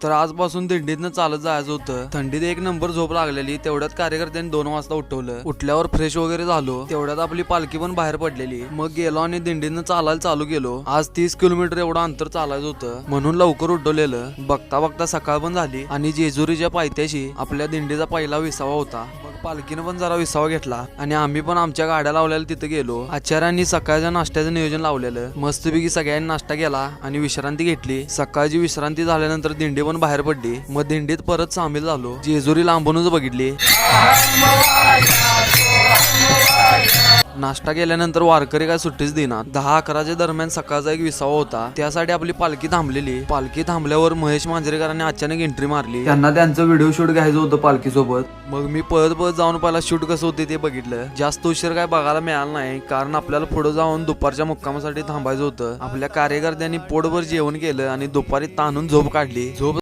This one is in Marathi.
तर आजपासून दिंडीतनं चालत जायचं होतं. थंडीत एक नंबर झोप लागलेली. तेवढ्यात कार्यकर्त्यांनी 2 वाजता उठवलं. उठल्यावर फ्रेश वगैरे झालो. तेवढ्यात आपली पालखी पण बाहेर पडलेली. मग गेलो आणि दिंडीनं चालायला चालू केलो. आज 30 किलोमीटर एवढं अंतर चालायचं होतं म्हणून लवकर उठवलेलं. बघता बघता सकाळ पण झाली आणि जेजुरीच्या पायथ्याशी आपल्या दिंडीचा पहिला विसावा होता. मग पालखीनं पण जरा विसावा घेतला आणि आम्ही पण आमच्या गाड्या लावलेल्या तिथे गेलो. आचार्यांनी सकाळच्या नाश्त्याचं नियोजन लावलेलं. मस्तपैकी सगळ्यांनी नाश्ता केला आणि विश्रांती घेतली. सकाळची विश्रांती झाल्यानंतर दिंडी पण बाहेर पडली. मग दिंडीत परत सामील झालो. जेजुरी लांबूनच बघितली. नाश्ता केल्यानंतर वारकरी काय सुट्टीच देणार. 10-11च्या दरम्यान सकाळचा एक विसावा होता. त्यासाठी आपली पालखी थांबलेली. पालखी थांबल्यावर महेश मांजरेकरांनी अचानक एंट्री मारली. त्यांना त्यांचं व्हिडिओ शूट घ्यायचं होतं पालखी सोबत. मग मी पळत पळत जाऊन पहिला शूट कसं होते ते बघितलं. जास्त उशीर काय बघायला मिळाला नाही कारण आपल्याला पुढे जाऊन दुपारच्या मुक्कामासाठी थांबायचं होतं. आपल्या कार्यकर्त्यांनी पोटभर जेवण केलं आणि दुपारी ताणून झोप काढली. झोप